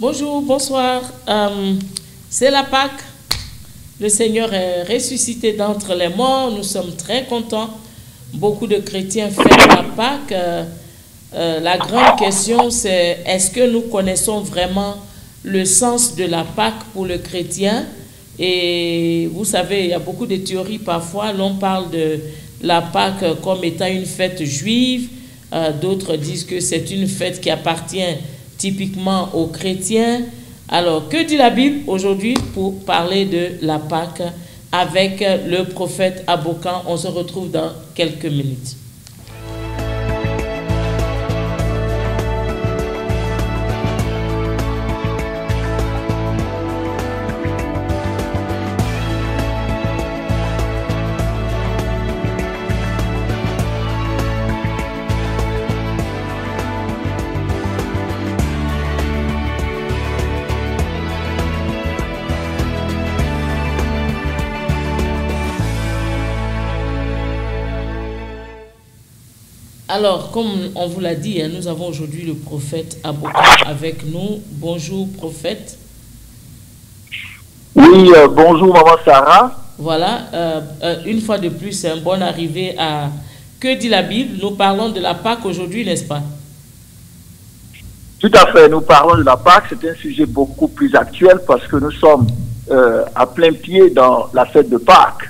Bonjour, bonsoir. C'est la Pâque. Le Seigneur est ressuscité d'entre les morts. Nous sommes très contents. Beaucoup de chrétiens fêtent la Pâque. La grande question, c'est est-ce que nous connaissons vraiment le sens de la Pâque pour le chrétien? Et vous savez, il y a beaucoup de théories parfois. L'on parle de la Pâque comme étant une fête juive. D'autres disent que c'est une fête qui appartient typiquement aux chrétiens. Alors, que dit la Bible aujourd'hui pour parler de la Pâque avec le prophète Abocan? On se retrouve dans quelques minutes. Alors, comme on vous l'a dit, nous avons aujourd'hui le prophète Abocan avec nous. Bonjour, prophète. Oui, bonjour, maman Sarah. Voilà, une fois de plus, c'est un bon arrivé à Que dit la Bible? Nous parlons de la Pâque aujourd'hui, n'est-ce pas? Tout à fait, nous parlons de la Pâque. C'est un sujet beaucoup plus actuel parce que nous sommes à plein pied dans la fête de Pâques.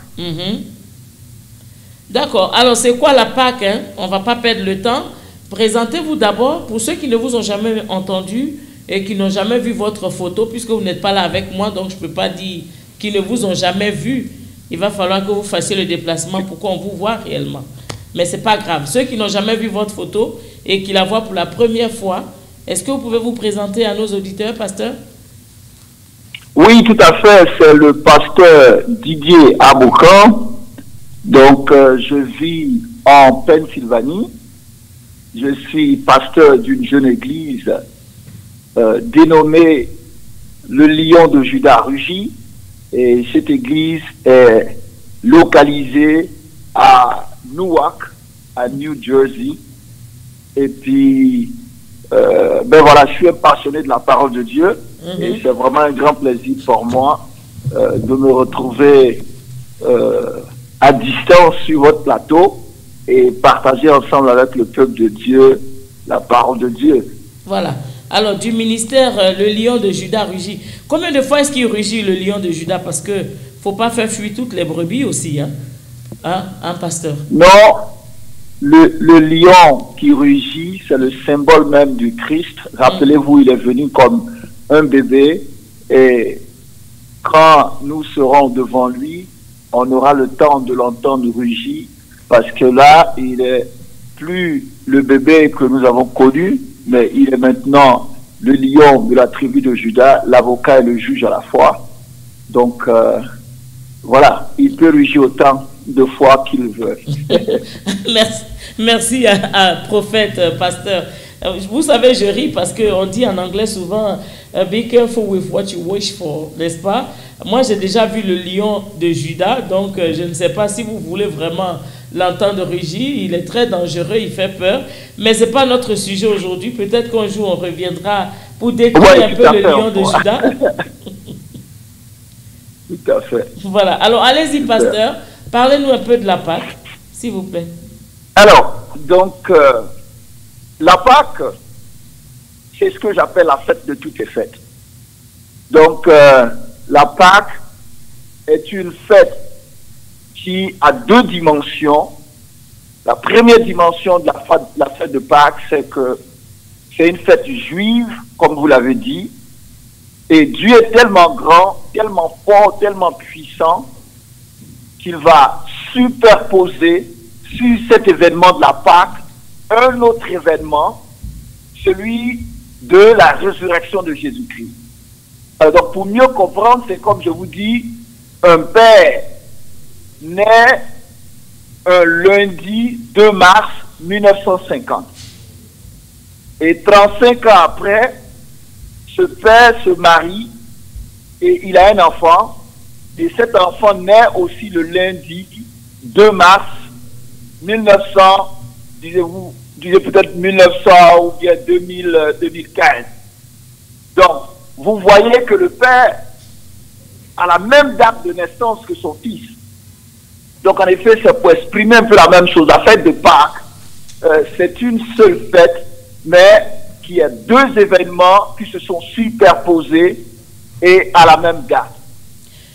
D'accord. Alors, c'est quoi la Pâque, hein? On ne va pas perdre le temps. Présentez-vous d'abord pour ceux qui ne vous ont jamais entendu et qui n'ont jamais vu votre photo, puisque vous n'êtes pas là avec moi, donc je ne peux pas dire qu'ils ne vous ont jamais vu. Il va falloir que vous fassiez le déplacement pour qu'on vous voit réellement. Mais ce n'est pas grave. Ceux qui n'ont jamais vu votre photo et qui la voient pour la première fois, est-ce que vous pouvez vous présenter à nos auditeurs, pasteur? Oui, tout à fait. C'est le pasteur Didier Abocan. Donc, je vis en Pennsylvanie. Je suis pasteur d'une jeune église dénommée le Lion de Juda Rugy. Et cette église est localisée à Newark, à New Jersey. Et puis, ben voilà, je suis un passionné de la parole de Dieu. Et c'est vraiment un grand plaisir pour moi de me retrouver à distance sur votre plateau et partager ensemble avec le peuple de Dieu la parole de Dieu. Voilà. Alors, du ministère, le Lion de Juda Rugy. Combien de fois est-ce qu'il rugit le Lion de Juda? Parce que faut pas faire fuir toutes les brebis aussi, hein? Hein, pasteur? Non, le lion qui rugit, c'est le symbole même du Christ. Rappelez-vous, il est venu comme un bébé et quand nous serons devant lui, on aura le temps de l'entendre rugir parce que là, il est plus le bébé que nous avons connu, mais il est maintenant le lion de la tribu de Juda, l'avocat et le juge à la fois. Donc, voilà, il peut rugir autant de fois qu'il veut. Merci à prophète, pasteur. Vous savez, je ris parce qu'on dit en anglais souvent be careful with what you wish for, n'est-ce pas? Moi, j'ai déjà vu le lion de Juda, donc je ne sais pas si vous voulez vraiment l'entendre rugir. Il est très dangereux, il fait peur, mais ce n'est pas notre sujet aujourd'hui. Peut-être qu'un jour, on reviendra pour décrire un peu le lion de Juda. Tout à fait. Voilà. Alors, allez-y, pasteur. Parlez-nous un peu de la Pâque, s'il vous plaît. Alors, donc, la Pâque, c'est ce que j'appelle la fête de toutes les fêtes. Donc, la Pâque est une fête qui a deux dimensions. La première dimension de la fête de Pâques, c'est que c'est une fête juive, comme vous l'avez dit. Et Dieu est tellement grand, tellement fort, tellement puissant, qu'il va superposer sur cet événement de la Pâque un autre événement, celui de la résurrection de Jésus-Christ. Donc, pour mieux comprendre, c'est comme je vous dis, un père naît un lundi 2 mars 1950. Et 35 ans après, ce père se marie et il a un enfant. Et cet enfant naît aussi le lundi 2 mars 1900, disez peut-être 1900 ou bien 2015. Donc, vous voyez que le père a la même date de naissance que son fils. Donc en effet, c'est pour exprimer un peu la même chose. La fête de Pâques, c'est une seule fête, mais qui a deux événements qui se sont superposés et à la même date.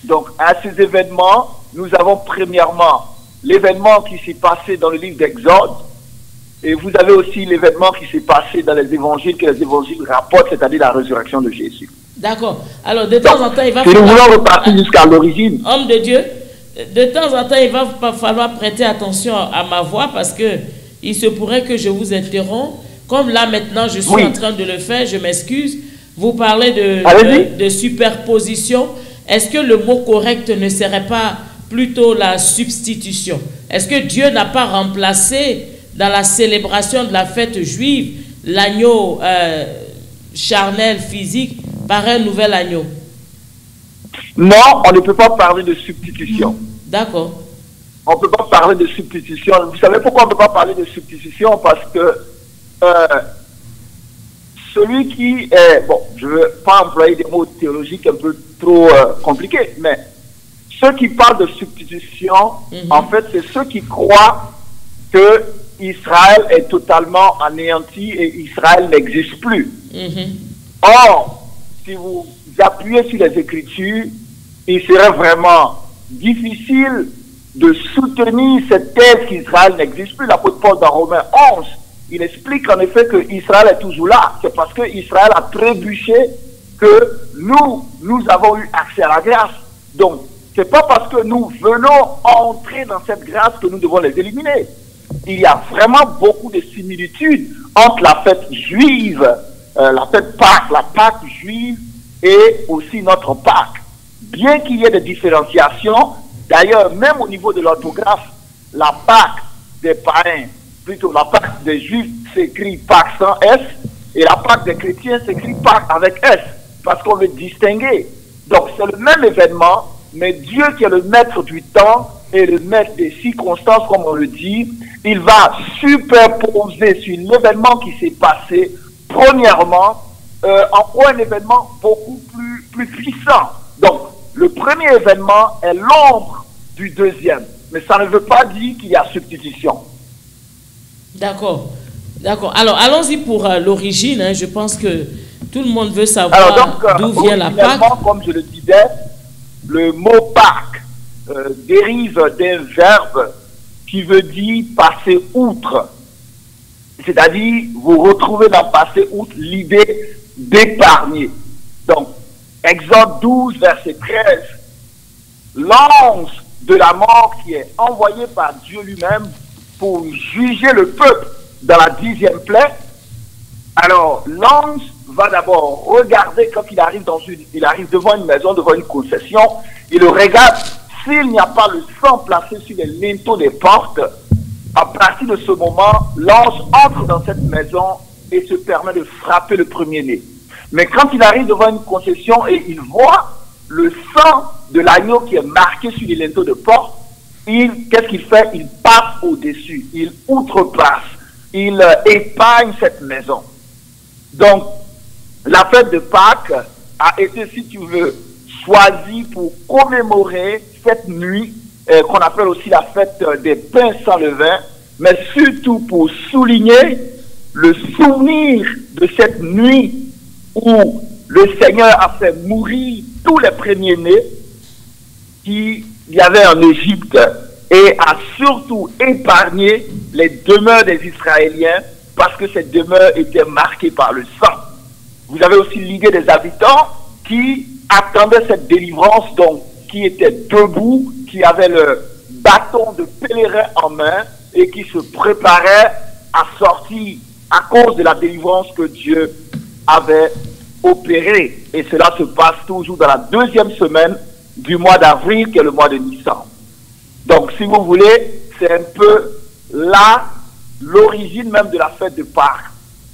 Donc à ces événements, nous avons premièrement l'événement qui s'est passé dans le livre d'Exode, et vous avez aussi l'événement qui s'est passé dans les évangiles, que les évangiles rapportent, c'est-à-dire la résurrection de Jésus. D'accord. Alors de temps en temps, il va falloir... nous voulons repartir jusqu'à l'origine. Homme de Dieu, de temps en temps, il va falloir prêter attention à ma voix parce que il se pourrait que je vous interrompe. Comme là maintenant, je suis en train de le faire, je m'excuse. Vous parlez de superposition. Est-ce que le mot correct ne serait pas plutôt la substitution? Est-ce que Dieu n'a pas remplacé dans la célébration de la fête juive l'agneau charnel, physique, par un nouvel agneau? Non, on ne peut pas parler de substitution. D'accord. On ne peut pas parler de substitution. Vous savez pourquoi on ne peut pas parler de substitution? Parce que celui qui est... Bon, je ne veux pas employer des mots théologiques un peu trop compliqués, mais ceux qui parlent de substitution, en fait, c'est ceux qui croient que Israël est totalement anéanti et Israël n'existe plus. Or, si vous appuyez sur les Écritures, il serait vraiment difficile de soutenir cette thèse qu'Israël n'existe plus. L'apôtre Paul dans Romains 11, il explique en effet que Israël est toujours là. C'est parce que Israël a trébuché que nous avons eu accès à la grâce. Donc, c'est pas parce que nous venons entrer dans cette grâce que nous devons les éliminer. Il y a vraiment beaucoup de similitudes entre la fête juive, la fête Pâques, la Pâque juive et aussi notre Pâques. Bien qu'il y ait des différenciations, d'ailleurs, même au niveau de l'orthographe, la Pâque des païens, plutôt la Pâque des juifs s'écrit Pâques sans S, et la Pâque des chrétiens s'écrit Pâques avec S, parce qu'on veut distinguer. Donc c'est le même événement, mais Dieu qui est le maître du temps et le maître des circonstances, comme on le dit, il va superposer sur l'événement qui s'est passé, premièrement, un événement beaucoup plus puissant. Donc, le premier événement est l'ombre du deuxième, mais ça ne veut pas dire qu'il y a substitution. D'accord, d'accord. Alors, allons-y pour l'origine. Hein. Je pense que tout le monde veut savoir d'où vient la Pâque. Comme je le disais, le mot Pâque dérive d'un verbe qui veut dire passer outre. C'est-à-dire, vous retrouvez dans passer outre l'idée d'épargner. Donc, Exode 12, verset 13, l'ange de la mort qui est envoyé par Dieu lui-même pour juger le peuple dans la 10e plaie. Alors, l'ange va d'abord regarder quand il arrive devant une maison, devant une concession, il le regarde. S'il n'y a pas le sang placé sur les linteaux des portes, à partir de ce moment, l'ange entre dans cette maison et se permet de frapper le premier-né. Mais quand il arrive devant une concession et il voit le sang de l'agneau qui est marqué sur les linteaux de porte, qu'est-ce qu'il fait? Il passe au-dessus, il outrepasse, il épargne cette maison. Donc, la fête de Pâques a été, si tu veux, choisie pour commémorer cette nuit, qu'on appelle aussi la fête des pains sans levain, mais surtout pour souligner le souvenir de cette nuit où le Seigneur a fait mourir tous les premiers-nés qu'il y avait en Égypte et a surtout épargné les demeures des Israéliens parce que ces demeures étaient marquées par le sang. Vous avez aussi l'idée des habitants qui attendaient cette délivrance, donc qui étaient debout, qui avaient le bâton de pèlerin en main et qui se préparaient à sortir à cause de la délivrance que Dieu avait opérée. Et cela se passe toujours dans la 2e semaine du mois d'avril, qui est le mois de Nissan. Donc, si vous voulez, c'est un peu là l'origine même de la fête de Pâques.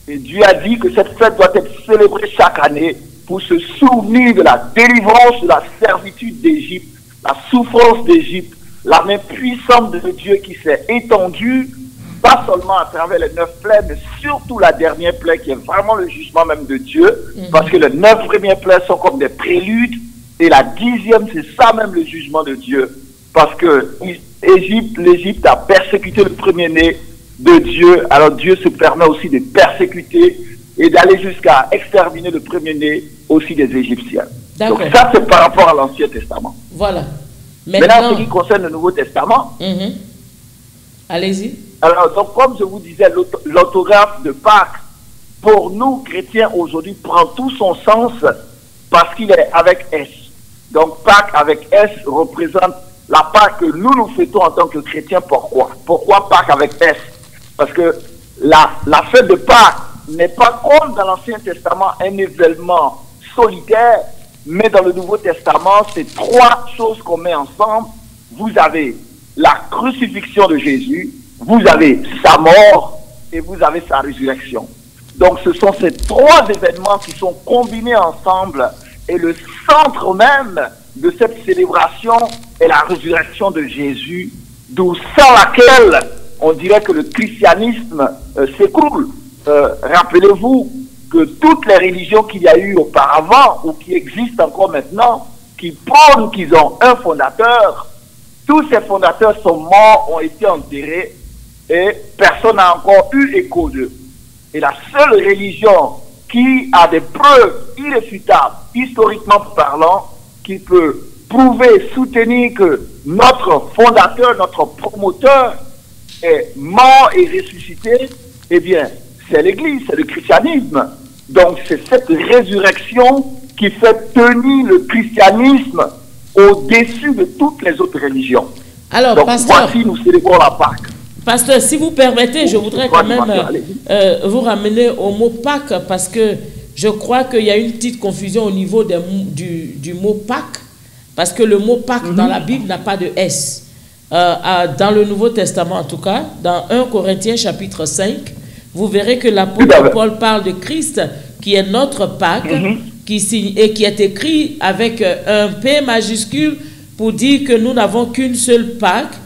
Et Dieu a dit que cette fête doit être célébrée chaque année pour se souvenir de la délivrance de la servitude d'Égypte, la souffrance d'Égypte, la main puissante de Dieu qui s'est étendue pas seulement à travers les 9 plaies, mais surtout la dernière plaie qui est vraiment le jugement même de Dieu, parce que les 9 premières plaies sont comme des préludes, et la 10e, c'est ça même le jugement de Dieu, parce que l'Égypte a persécuté le premier-né de Dieu, alors Dieu se permet aussi de persécuter et d'aller jusqu'à exterminer le premier-né aussi des Égyptiens. Donc ça, c'est par rapport à l'Ancien Testament. Voilà. Maintenant, ce qui concerne le Nouveau Testament, allez-y. Alors, donc, comme je vous disais, l'autographe de Pâques, pour nous, chrétiens, aujourd'hui, prend tout son sens parce qu'il est avec S. Donc, Pâques avec S représente la Pâques que nous fêtons en tant que chrétiens. Pourquoi? Pourquoi Pâques avec S? Parce que la fête de Pâques n'est pas comme dans l'Ancien Testament un événement solitaire, mais dans le Nouveau Testament, c'est 3 choses qu'on met ensemble. Vous avez la crucifixion de Jésus, vous avez sa mort et vous avez sa résurrection. Donc ce sont ces 3 événements qui sont combinés ensemble et le centre même de cette célébration est la résurrection de Jésus, d'où sans laquelle on dirait que le christianisme s'écroule. Rappelez-vous que toutes les religions qu'il y a eu auparavant ou qui existent encore maintenant, qui prônent qu'ils ont un fondateur, tous ces fondateurs sont morts, ont été enterrés et personne n'a encore eu écho d'eux. Et la seule religion qui a des preuves irréfutables, historiquement parlant, qui peut prouver, soutenir que notre fondateur, notre promoteur est mort et ressuscité, eh bien, c'est l'Église, c'est le christianisme. Donc, c'est cette résurrection qui fait tenir le christianisme au-dessus de toutes les autres religions. Alors, donc, pasteur, voici, nous célébrons la Pâque. Pasteur, si vous permettez, je voudrais quand même vous ramener au mot Pâques parce que je crois qu'il y a une petite confusion au niveau du mot Pâques parce que le mot Pâques dans la Bible n'a pas de S. Dans le Nouveau Testament en tout cas, dans 1 Corinthiens chapitre 5, vous verrez que l'apôtre Paul parle de Christ qui est notre Pâques et qui est écrit avec un P majuscule pour dire que nous n'avons qu'une seule Pâques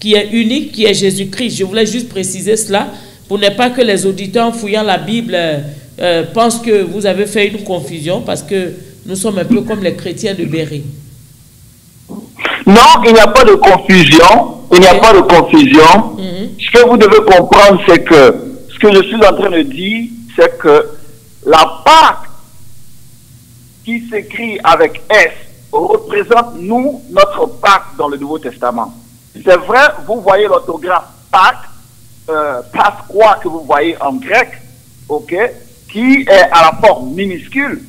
qui est unique, qui est Jésus-Christ. Je voulais juste préciser cela pour ne pas que les auditeurs en fouillant la Bible pensent que vous avez fait une confusion parce que nous sommes un peu comme les chrétiens de Béry. Non, il n'y a pas de confusion. Il n'y a pas de confusion. Ce que vous devez comprendre, c'est que ce que je suis en train de dire, c'est que la Pâque qui s'écrit avec S représente notre Pâque dans le Nouveau Testament. C'est vrai, vous voyez l'autographe Pâques, Pasqua que vous voyez en grec, ok, qui est à la forme minuscule,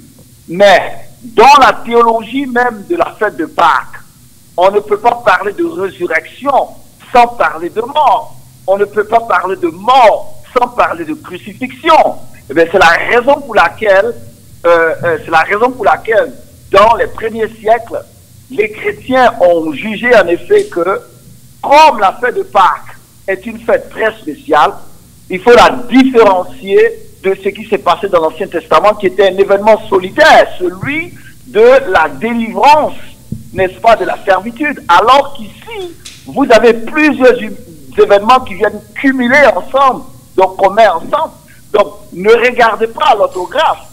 mais dans la théologie même de la fête de Pâques, on ne peut pas parler de résurrection sans parler de mort. On ne peut pas parler de mort sans parler de crucifixion. Eh bien, c'est la raison pour laquelle, dans les premiers siècles, les chrétiens ont jugé en effet que, comme la fête de Pâques est une fête très spéciale, il faut la différencier de ce qui s'est passé dans l'Ancien Testament, qui était un événement solitaire, celui de la délivrance, n'est-ce pas, de la servitude, alors qu'ici, vous avez plusieurs événements qui viennent cumuler ensemble, donc qu'on met ensemble. Donc, ne regardez pas l'orthographe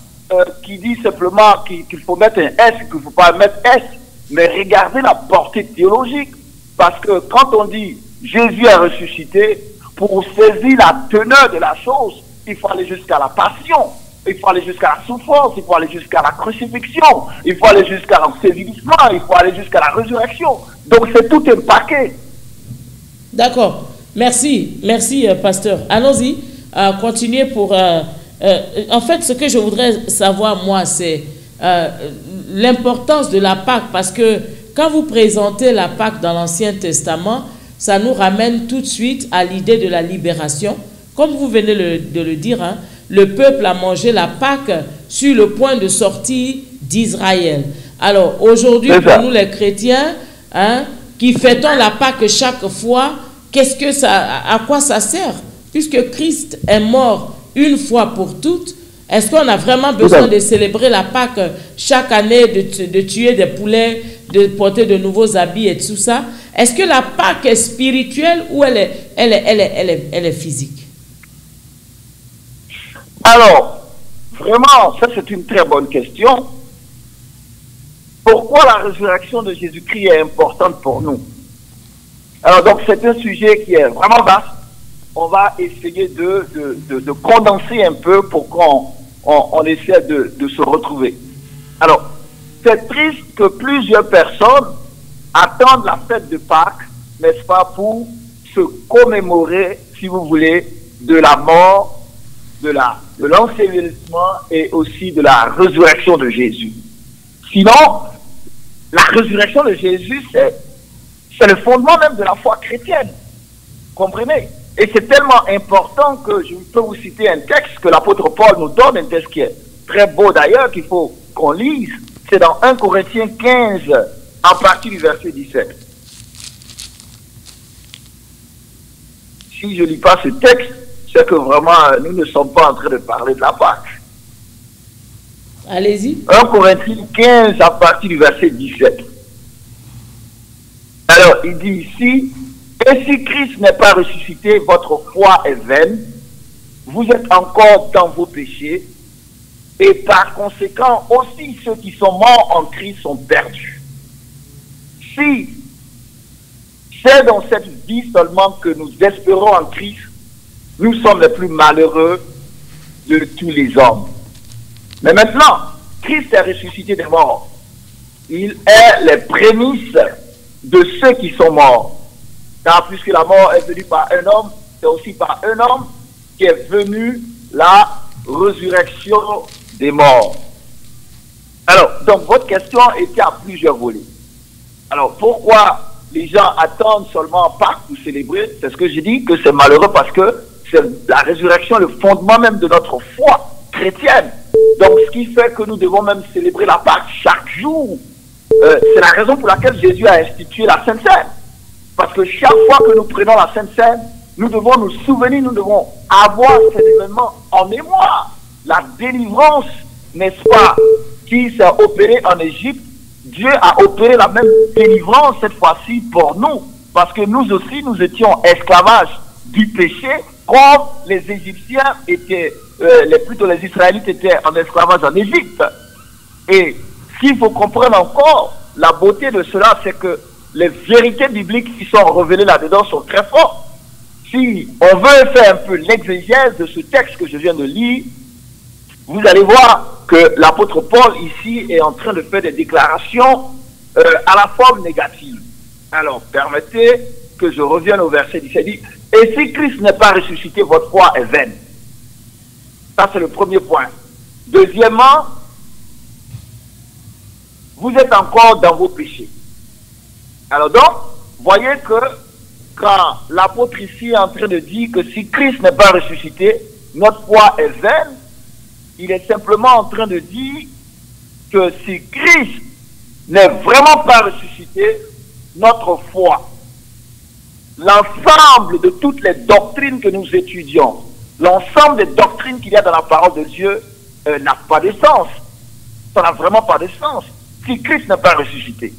qui dit simplement qu'il faut mettre un S, qu'il ne faut pas mettre S, mais regardez la portée théologique. Parce que quand on dit Jésus a ressuscité, pour saisir la teneur de la chose, il faut aller jusqu'à la passion, il faut aller jusqu'à la souffrance, il faut aller jusqu'à la crucifixion, il faut aller jusqu'à l'ensevelissement, il faut aller jusqu'à la résurrection. Donc c'est tout un paquet. D'accord. Merci, pasteur. Allons-y, continuez pour... en fait, ce que je voudrais savoir, moi, c'est l'importance de la Pâque, parce que quand vous présentez la Pâque dans l'Ancien Testament, ça nous ramène tout de suite à l'idée de la libération. Comme vous venez de le dire, hein, le peuple a mangé la Pâque sur le point de sortie d'Israël. Alors, aujourd'hui, pour nous les chrétiens, hein, qui fêtons la Pâque chaque fois, à quoi ça sert? Puisque Christ est mort une fois pour toutes, est-ce qu'on a vraiment besoin de célébrer la Pâque chaque année, de tuer des poulets, de porter de nouveaux habits et tout ça. Est-ce que la Pâque est spirituelle ou elle est physique? Alors, vraiment, ça c'est une très bonne question. Pourquoi la résurrection de Jésus-Christ est importante pour nous? Alors donc c'est un sujet qui est vraiment vaste. On va essayer de condenser un peu pour qu'on essaie de se retrouver. Alors, c'est triste que plusieurs personnes attendent la fête de Pâques, n'est-ce pas, pour se commémorer, si vous voulez, de la mort, de l'ensevelissement et aussi de la résurrection de Jésus. Sinon, la résurrection de Jésus, c'est le fondement même de la foi chrétienne. Comprenez? Et c'est tellement important que je peux vous citer un texte que l'apôtre Paul nous donne, un texte qui est très beau d'ailleurs, qu'il faut qu'on lise. C'est dans 1 Corinthiens 15, à partir du verset 17. Si je ne lis pas ce texte, c'est que vraiment, nous ne sommes pas en train de parler de la Pâque. Allez-y. 1 Corinthiens 15, à partir du verset 17. Alors, il dit ici, « Et si Christ n'est pas ressuscité, votre foi est vaine, vous êtes encore dans vos péchés, et par conséquent, aussi ceux qui sont morts en Christ sont perdus. Si c'est dans cette vie seulement que nous espérons en Christ, nous sommes les plus malheureux de tous les hommes. Mais maintenant, Christ est ressuscité des morts. Il est les prémices de ceux qui sont morts. Car puisque la mort est venue par un homme, c'est aussi par un homme qui est venue la résurrection des morts. Alors, donc votre question était à plusieurs volets. Alors, pourquoi les gens attendent seulement Pâques pour célébrer? C'est ce que j'ai dit, que c'est malheureux parce que c'est la résurrection, le fondement même de notre foi chrétienne. Donc, ce qui fait que nous devons même célébrer la Pâque chaque jour. C'est la raison pour laquelle Jésus a institué la Sainte Seine. Parce que chaque fois que nous prenons la Sainte Seine, nous devons nous souvenir, nous devons avoir cet événement en mémoire. La délivrance, n'est-ce pas, qui s'est opérée en Égypte, Dieu a opéré la même délivrance cette fois-ci pour nous. Parce que nous aussi, nous étions esclavages du péché, comme les Égyptiens étaient, plutôt les Israélites étaient en esclavage en Égypte. Et ce qu'il faut comprendre encore, la beauté de cela, c'est que les vérités bibliques qui sont révélées là-dedans sont très fortes. Si on veut faire un peu l'exégèse de ce texte que je viens de lire, vous allez voir que l'apôtre Paul ici est en train de faire des déclarations à la forme négative. Alors, permettez que je revienne au verset 17. Il dit, « Et si Christ n'est pas ressuscité, votre foi est vaine. » Ça, c'est le premier point. Deuxièmement, vous êtes encore dans vos péchés. Alors donc, voyez que quand l'apôtre ici est en train de dire que si Christ n'est pas ressuscité, notre foi est vaine, il est simplement en train de dire que si Christ n'est vraiment pas ressuscité, notre foi, l'ensemble de toutes les doctrines que nous étudions, l'ensemble des doctrines qu'il y a dans la parole de Dieu n'a pas de sens. Ça n'a vraiment pas de sens si Christ n'est pas ressuscité.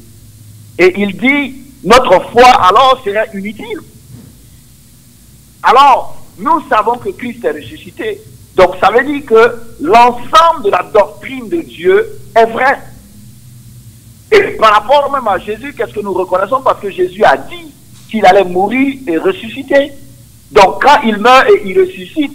Et il dit, notre foi alors serait inutile. Alors, nous savons que Christ est ressuscité. Donc, ça veut dire que l'ensemble de la doctrine de Dieu est vrai. Et par rapport même à Jésus, qu'est-ce que nous reconnaissons? Parce que Jésus a dit qu'il allait mourir et ressusciter. Donc, quand il meurt et il ressuscite,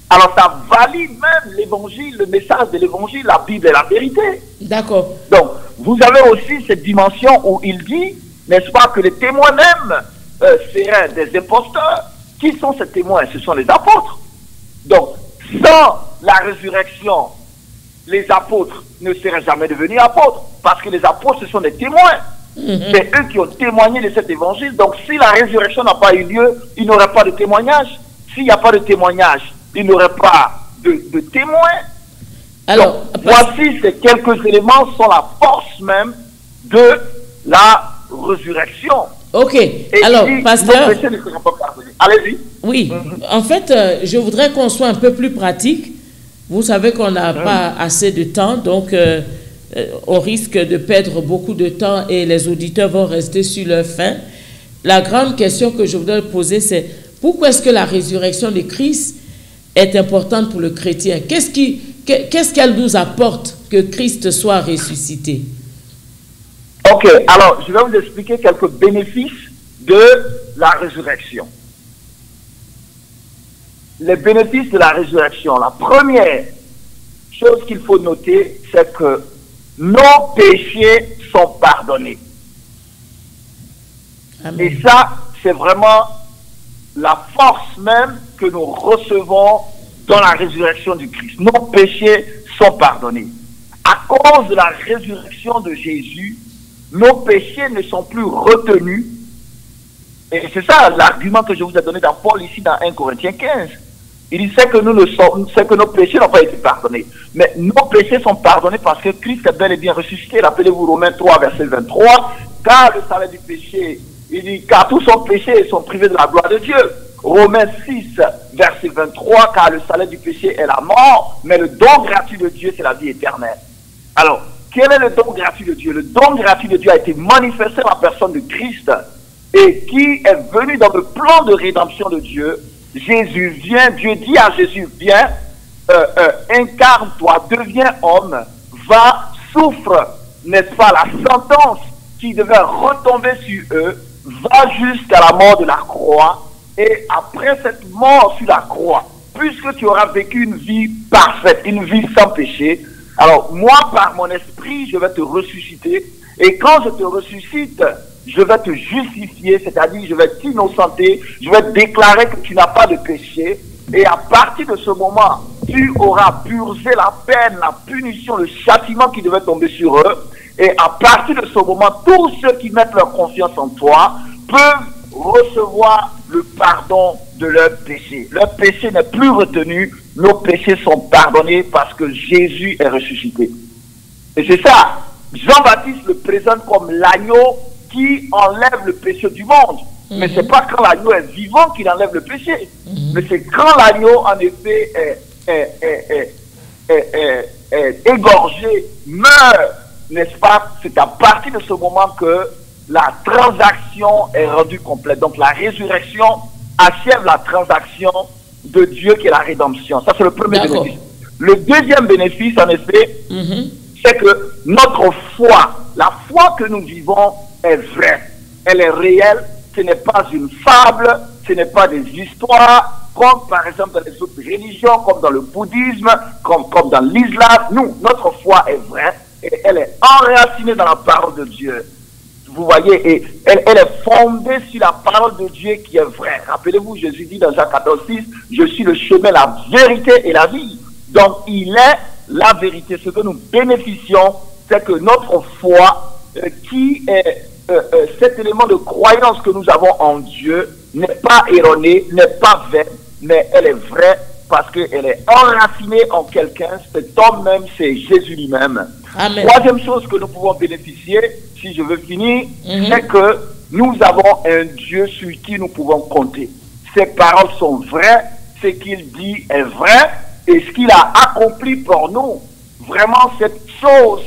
alors ça valide même l'évangile, le message de l'évangile, la Bible est la vérité. D'accord. Donc, vous avez aussi cette dimension où il dit, n'est-ce pas, que les témoins même seraient des imposteurs. Qui sont ces témoins? Ce sont les apôtres. Donc, sans la résurrection, les apôtres ne seraient jamais devenus apôtres. Parce que les apôtres, ce sont des témoins. C'est eux qui ont témoigné de cet évangile. Donc, si la résurrection n'a pas eu lieu, il n'y aurait pas de témoignage. S'il n'y a pas de témoignage, il n'y aurait pas de témoins. Alors, donc, voici ces quelques éléments sont la force même de la résurrection. Ok. Alors, pasteur. Allez-y. Oui. En fait, je voudrais qu'on soit un peu plus pratique. Vous savez qu'on n'a pas assez de temps, donc on risque de perdre beaucoup de temps et les auditeurs vont rester sur leur faim. La grande question que je voudrais poser, c'est pourquoi est-ce que la résurrection de Christ est importante pour le chrétien? Qu'est-ce qu'elle nous apporte que Christ soit ressuscité? Ok, alors je vais vous expliquer quelques bénéfices de la résurrection. Les bénéfices de la résurrection. La première chose qu'il faut noter, c'est que nos péchés sont pardonnés. Amen. Et ça, c'est vraiment la force même que nous recevons dans la résurrection du Christ. Nos péchés sont pardonnés. À cause de la résurrection de Jésus, nos péchés ne sont plus retenus. Et c'est ça l'argument que je vous ai donné dans Paul ici dans 1 Corinthiens 15. Il dit c'est que nos péchés n'ont pas été pardonnés. Mais nos péchés sont pardonnés parce que Christ est bel et bien ressuscité. Rappelez-vous Romains 3, verset 23. Car le salaire du péché, il dit, car tous sont péchés et sont privés de la gloire de Dieu. Romains 6, verset 23, car le salaire du péché est la mort, mais le don gratuit de Dieu, c'est la vie éternelle. Alors, quel est le don gratuit de Dieu? Le don gratuit de Dieu a été manifesté dans la personne de Christ et qui est venu dans le plan de rédemption de Dieu. Jésus vient, Dieu dit à Jésus, viens, incarne-toi, deviens homme, va, souffre, n'est-ce pas, la sentence qui devait retomber sur eux, va jusqu'à la mort de la croix, et après cette mort sur la croix, puisque tu auras vécu une vie parfaite, une vie sans péché, alors moi, par mon esprit, je vais te ressusciter, et quand je te ressuscite, je vais te justifier, c'est-à-dire je vais t'innocenter, je vais déclarer que tu n'as pas de péché, et à partir de ce moment, tu auras purgé la peine, la punition, le châtiment qui devait tomber sur eux, et à partir de ce moment, tous ceux qui mettent leur confiance en toi peuvent recevoir le pardon de leurs péchés. Leur péché n'est plus retenu, nos péchés sont pardonnés parce que Jésus est ressuscité. Et c'est ça, Jean-Baptiste le présente comme l'agneau qui enlève le péché du monde. Mais c'est pas quand l'agneau est vivant qu'il enlève le péché. Mais c'est quand l'agneau, en effet, est égorgé, meurt, n'est-ce pas? C'est à partir de ce moment que la transaction est rendue complète. Donc la résurrection achève la transaction de Dieu qui est la rédemption. Ça, c'est le premier bénéfice. Le deuxième bénéfice, en effet, c'est que notre foi, la foi que nous vivons est vraie. Elle est réelle. Ce n'est pas une fable, ce n'est pas des histoires, comme par exemple dans les autres religions, comme dans le bouddhisme, comme dans l'islam. Nous, notre foi est vraie et elle est enracinée dans la parole de Dieu. Vous voyez, et elle est fondée sur la parole de Dieu qui est vraie. Rappelez-vous, Jésus dit dans Jean 14,6, je suis le chemin, la vérité et la vie. Donc, il est la vérité. Ce que nous bénéficions, c'est que notre foi, qui est cet élément de croyance que nous avons en Dieu, n'est pas erroné, n'est pas vain, mais elle est vraie parce qu'elle est enracinée en quelqu'un. Cet homme même, c'est Jésus lui-même. Amen. Troisième chose que nous pouvons bénéficier, si je veux finir, c'est que nous avons un Dieu sur qui nous pouvons compter. Ses paroles sont vraies, ce qu'il dit est vrai, et ce qu'il a accompli pour nous, vraiment cette chose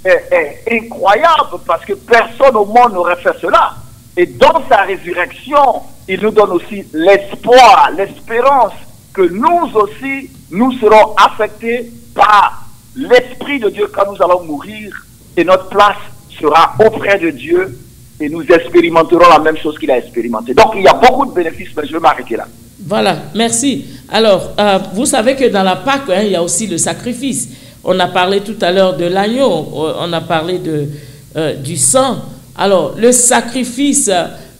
est incroyable, parce que personne au monde n'aurait fait cela. Et dans sa résurrection, il nous donne aussi l'espoir, l'espérance que nous aussi, nous serons affectés par l'Esprit de Dieu quand nous allons mourir, et notre place sera auprès de Dieu, et nous expérimenterons la même chose qu'il a expérimenté. Donc il y a beaucoup de bénéfices, mais je vais m'arrêter là. Voilà, merci. Alors, vous savez que dans la Pâque, il y a aussi le sacrifice. On a parlé tout à l'heure de l'agneau, on a parlé du sang. Alors, le sacrifice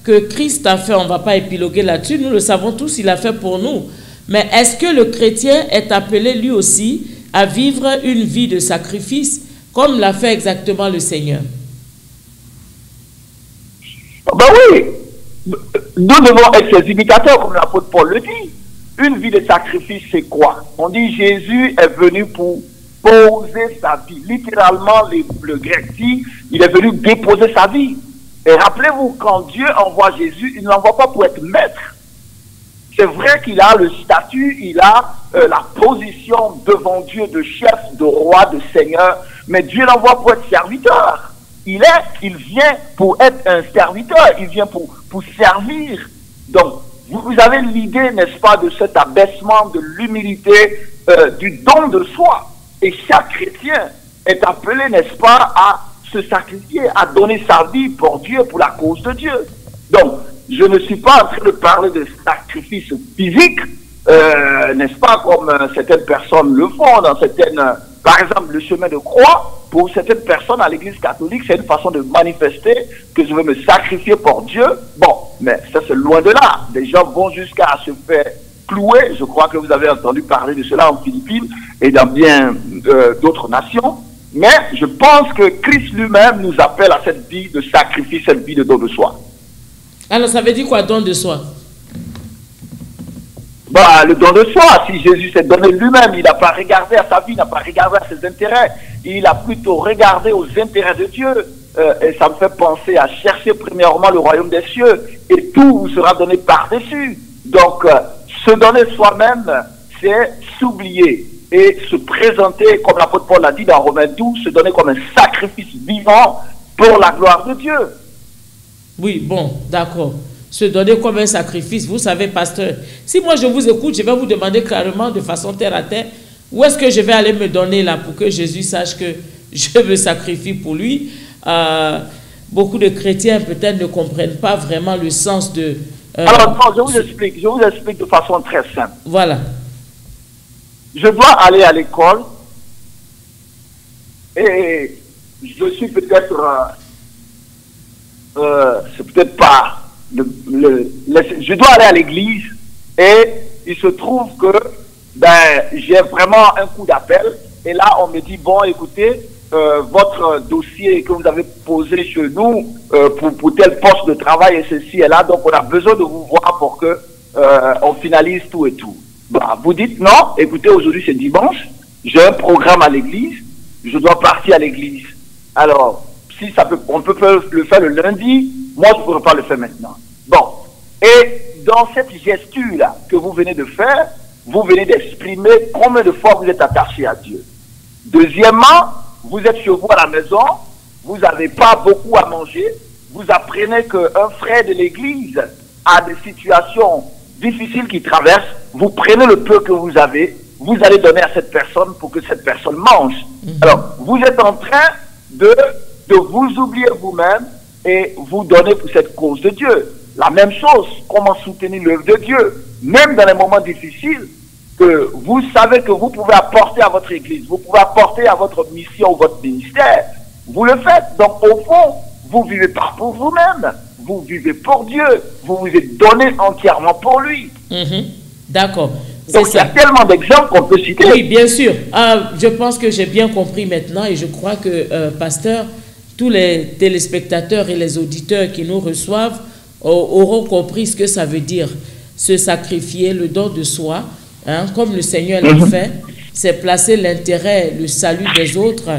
que Christ a fait, on ne va pas épiloguer là-dessus, nous le savons tous, il a fait pour nous. Mais est-ce que le chrétien est appelé lui aussi à vivre une vie de sacrifice, comme l'a fait exactement le Seigneur? Ben oui, nous devons être ses imitateurs, comme l'apôtre Paul le dit. Une vie de sacrifice, c'est quoi? On dit Jésus est venu pour poser sa vie. Littéralement, le grec dit, il est venu déposer sa vie. Et rappelez-vous, quand Dieu envoie Jésus, il ne l'envoie pas pour être maître. C'est vrai qu'il a le statut, il a la position devant Dieu de chef, de roi, de seigneur, mais Dieu l'envoie pour être serviteur. Il vient pour être un serviteur, il vient pour servir. Donc, vous avez l'idée, n'est-ce pas, de cet abaissement, de l'humilité, du don de soi. Et chaque chrétien est appelé, n'est-ce pas, à se sacrifier, à donner sa vie pour Dieu, pour la cause de Dieu. Donc, je ne suis pas en train de parler de sacrifice physique, n'est-ce pas, comme certaines personnes le font dans certaines... Par exemple, le chemin de croix, pour certaines personnes à l'église catholique, c'est une façon de manifester que je veux me sacrifier pour Dieu. Bon, mais ça c'est loin de là. Des gens vont jusqu'à se faire clouer. Je crois que vous avez entendu parler de cela en Philippines et dans bien d'autres nations. Mais je pense que Christ lui-même nous appelle à cette vie de sacrifice, cette vie de don de soi. Alors ça veut dire quoi, don de soi? Bah, le don de soi, si Jésus s'est donné lui-même, il n'a pas regardé à sa vie, il n'a pas regardé à ses intérêts, il a plutôt regardé aux intérêts de Dieu. Et ça me fait penser à chercher premièrement le royaume des cieux, et tout vous sera donné par-dessus. Donc, se donner soi-même, c'est s'oublier et se présenter, comme l'apôtre Paul l'a dit dans Romains 12, se donner comme un sacrifice vivant pour la gloire de Dieu. Oui, bon, d'accord. Se donner comme un sacrifice. Vous savez, pasteur, si moi je vous écoute, je vais vous demander clairement de façon terre à terre, où est-ce que je vais aller me donner là pour que Jésus sache que je me sacrifie pour lui. Beaucoup de chrétiens peut-être ne comprennent pas vraiment le sens de... Alors, non, je vous explique de façon très simple. Voilà. Je dois aller à l'école et je suis peut-être... c'est peut-être pas... je dois aller à l'église et il se trouve que j'ai vraiment un coup d'appel et là on me dit bon écoutez votre dossier que vous avez posé chez nous pour tel poste de travail et ceci et là, donc on a besoin de vous voir pour que on finalise tout et tout. Bah, vous dites non, écoutez, aujourd'hui c'est dimanche, j'ai un programme à l'église, je dois partir à l'église. Alors si on peut le faire le lundi, moi je ne pourrais pas le faire maintenant. Bon, et dans cette gesture-là que vous venez de faire, vous venez d'exprimer combien de fois vous êtes attaché à Dieu. Deuxièmement, vous êtes chez vous à la maison, vous n'avez pas beaucoup à manger, vous apprenez qu'un frère de l'église a des situations difficiles qu'il traverse, vous prenez le peu que vous avez, vous allez donner à cette personne pour que cette personne mange. Alors, vous êtes en train de vous oublier vous-même et vous donner pour cette cause de Dieu. La même chose, comment soutenir l'œuvre de Dieu, même dans les moments difficiles, que vous savez que vous pouvez apporter à votre église, vous pouvez apporter à votre mission ou votre ministère, vous le faites. Donc au fond, vous ne vivez pas pour vous-même, vous vivez pour Dieu, vous vous êtes donné entièrement pour lui. D'accord. Donc il y a tellement d'exemples qu'on peut citer. Oui, bien sûr. Je pense que j'ai bien compris maintenant et je crois que, pasteur, tous les téléspectateurs et les auditeurs qui nous reçoivent auront compris ce que ça veut dire, se sacrifier, le don de soi, hein, comme le Seigneur l'a fait, c'est placer l'intérêt, le salut des autres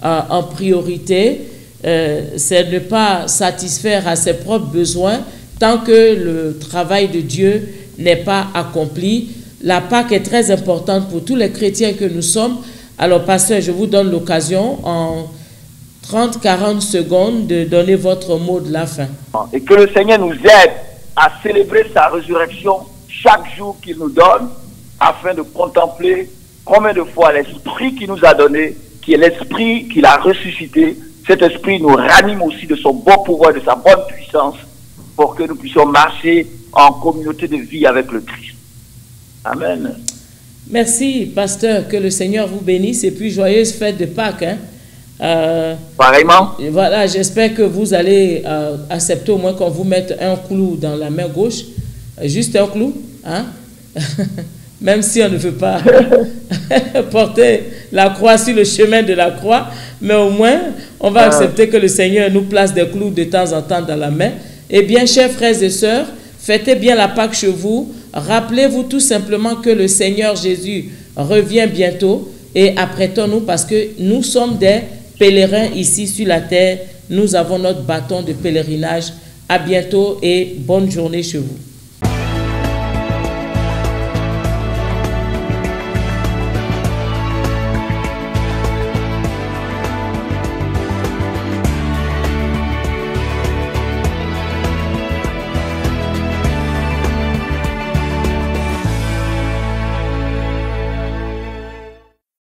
en priorité, c'est ne pas satisfaire à ses propres besoins tant que le travail de Dieu n'est pas accompli. La Pâque est très importante pour tous les chrétiens que nous sommes. Alors, pasteur, je vous donne l'occasion en 30-40 secondes de donner votre mot de la fin. Et que le Seigneur nous aide à célébrer sa résurrection chaque jour qu'il nous donne, afin de contempler combien de fois l'Esprit qu'il nous a donné, qui est l'Esprit qu'il a ressuscité, cet Esprit nous ranime aussi de son bon pouvoir, de sa bonne puissance, pour que nous puissions marcher en communauté de vie avec le Christ. Amen. Merci, pasteur, que le Seigneur vous bénisse et puis joyeuse fête de Pâques. Hein? Pareillement. Voilà, j'espère que vous allez accepter au moins qu'on vous mette un clou dans la main gauche. Juste un clou, hein? Même si on ne veut pas porter la croix sur le chemin de la croix, mais au moins, on va accepter que le Seigneur nous place des clous de temps en temps dans la main. Eh bien, chers frères et sœurs, fêtez bien la Pâque chez vous. Rappelez-vous tout simplement que le Seigneur Jésus revient bientôt et apprêtons-nous parce que nous sommes des pèlerins ici sur la terre. Nous avons notre bâton de pèlerinage. À bientôt et bonne journée chez vous.